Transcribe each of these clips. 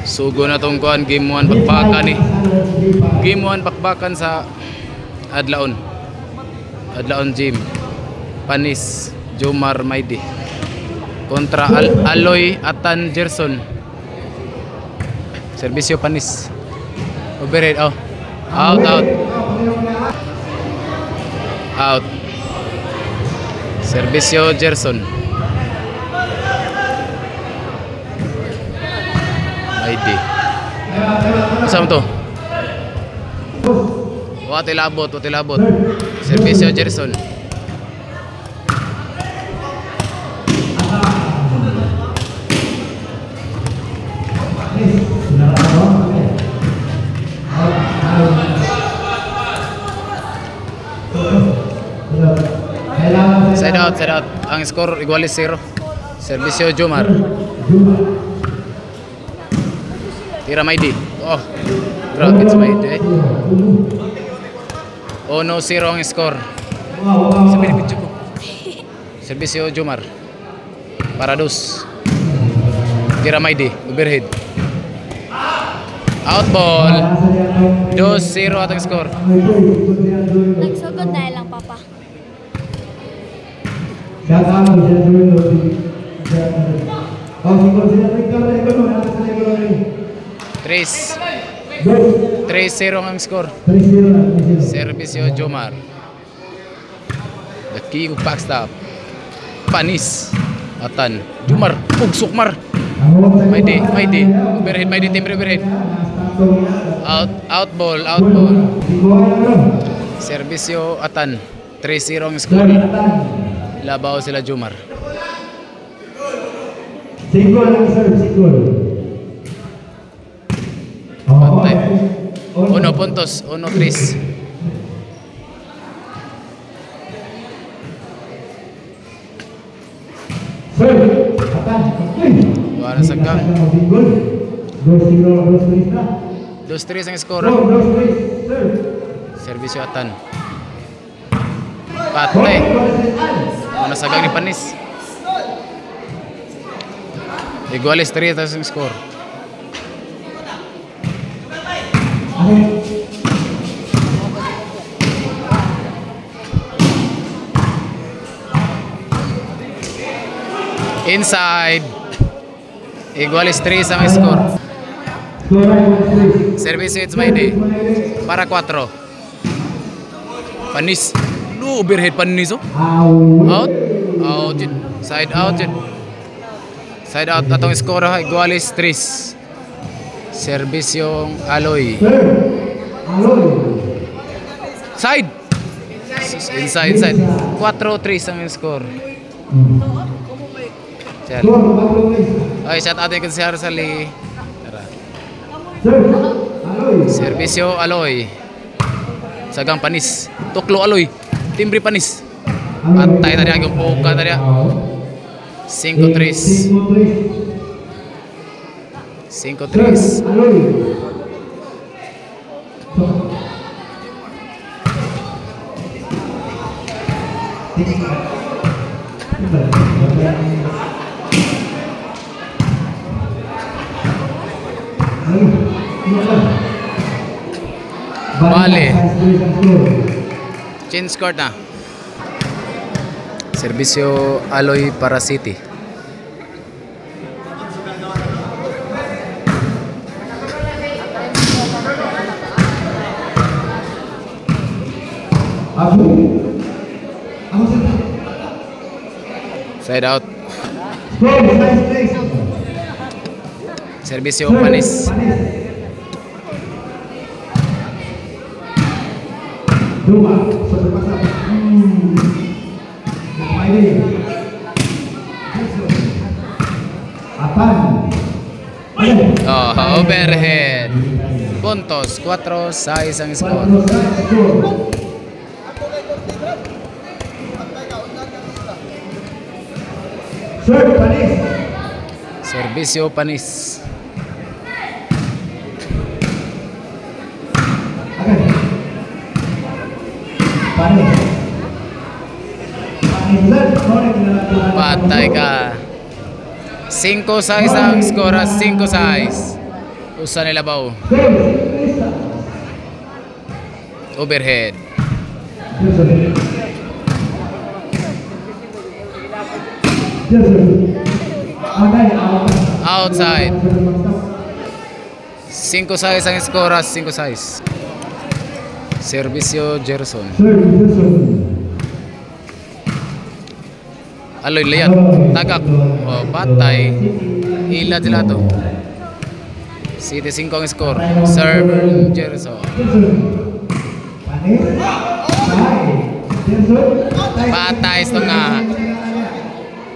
Sugo na tong kuan game 1 bakbakan ni. Game 1 bakbakan sa Adlaon. Adlaon Gym. Panis Jomar Maidi kontra Aloy Atan Gerson. Serbisyo Panis. Overhead out. Out. Serbisyo Gerson. Maidi. Saan to? Wati labot. Serbisyo Gerson. Side out. Ang score igualis 0. Serbisyo Jomar. Tira Maidi. Oh, grabe sa Maidi. Oh no, 0 ang score. Sabi ni Pichu ko. Serbisyo Jomar. Para dos. Tira Maidi. Overhead. Out ball. 2-0 atang score. Nagsugod na lang, Papa. Tres 3-0 ang score. Serbisyo Jomar. The king of backstop. Panis Atan Jomar Sukmar. Maidi. Overhead Maidi, timbre overhead. Out ball. Serbisyo Atan. 3-0 ang score. Labaw sila Jomar. Pantay. 1 puntos, 1-3. Wala sa gang. 2-3 ang score. Serbisyo Atan. Patay. Wala sa gang ni Panis. Igualis 3 ang score. Inside. Igualis 3 ang score. Service hits Maidi. Para 4. Panis. Overhead Panis. Out. Side out atong score ha. Igualis 3. Serbisyong Aloy. Side. Inside. 4-3 ang score. Chat. Ay, chat atin kan si Harsali. Tara. Serbisyo Aloy. Sagang Panis. Tuklo Aloy. Timbre Panis. Patay tadi ang puka tadi. 5-3. 5-3. Bale. Change court na. Serbisyo Aloy para City. Side out. Serbisyo Panis. Overhead. Puntos 4-6 ang score. Serbisyo Panis. Patay ka. 5-6 ang score. 5-6. Usa nila ba? Overhead. Outside. 5-6 ang score. 5-6. Servisyo Gerson. Aloy layat. Tagak. Oh, patay. Ila sila to. City 5 ang score. Serve Gerson. Patay ito nga.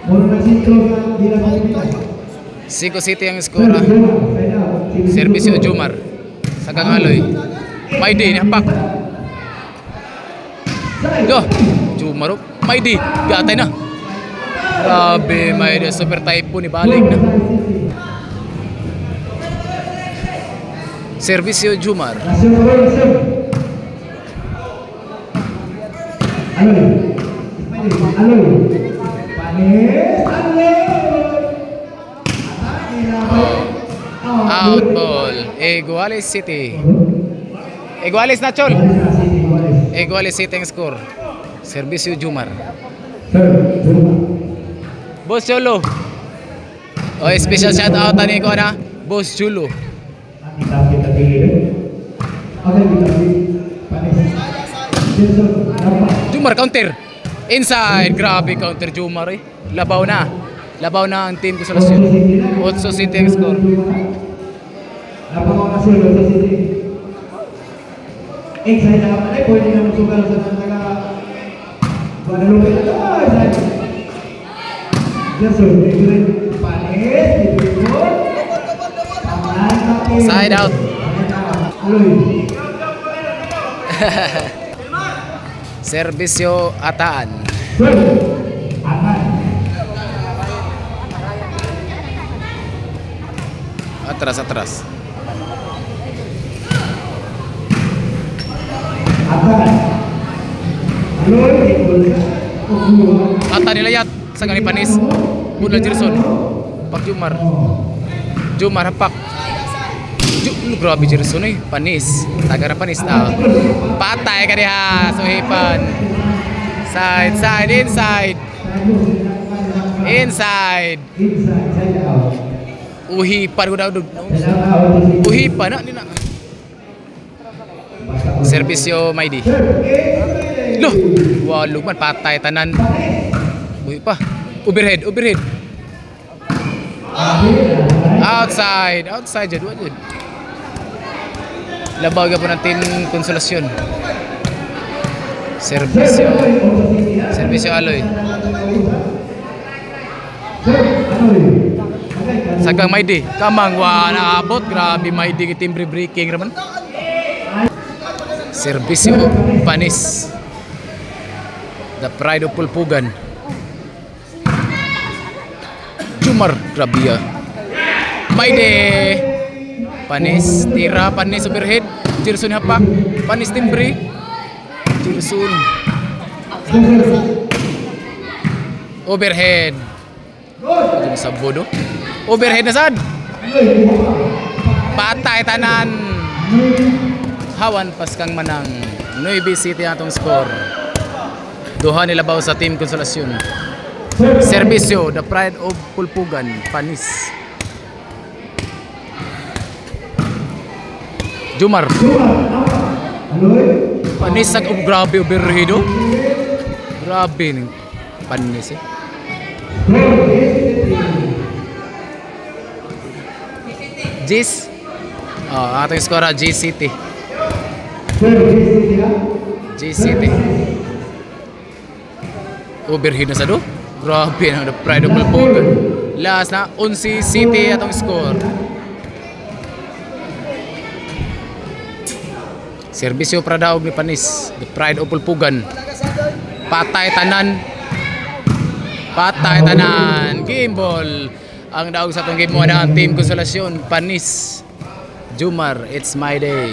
5 City ang score. Servisyo Jumar. Sagang Aloy. Maidi ni hapak. Yo, Jumar. Maidi, gatay na. Grabe, Maidi super typo ni balik na. Servisyo Jumar. Out ball. Iguales City. Iguales na Chol. Iguales City ang score. Servisyo Jumar. Boss Cholo. Oh, special shout out ani ko na. Boss Cholo. Jumar counter. Inside. Grabe counter Jumar eh. Labaw na. Labaw na ang team Consolacion. 8 City ang score. Labaw na sila sa City. Inside na naman eh. Pwede naman sugal sa taga Guadalupe. Inside. Gerson. Panis. Side out. Servisyo Ataan. Atras, atras. Ata nilayat sa gani panis. Budal Gerson. Pak Jumar. Jumar hapak. Grabe Gerson eh. Panis. Taga na panis na. Patay ka diha. Suhipan. Side, side, inside. Inside. Uhipan ko daw. Uhipan na. Servisyo Maidi. Loh. Walog man. Patay tanan. Uhi pa. Overhead. Overhead. Outside. Outside. Jadwa jad. Labaw ka po natin Consolacion. Servisyo. Servisyo Aloy. Sagang Maidi. Kamang wa naabot. Grabe Maidi timbre breaking raman. Servisyo Panis. The pride of Pulpugan. Jumar. Grabe ya. Maidi. Panis. Tira. Panis overhead. Gerson hapak. Panis timbre. Gerson. Overhead. Jadi sa bodo. Overhead na sad. Patay tanan. Hawan pas kang manang. 9 City atong score. Duha nila baw sa team Consolacion. Servisyo, the pride of Pulpugan, Panis. Jumar. Panis sa grabe overhead oh. Grabe ning Panis eh. Jis. Oh, atong skora G City. G City. Overhead na sa do. Grabe na the pride of Pulpugan. Last na 11 City atong score. Servisyo Pradaog ni Panis, the pride of Pulpugan. Patay tanan. Patay tanan. Game ball. Ang daog sa itong game mo na ang team Consolacion. Panis. Jumar, it's my day.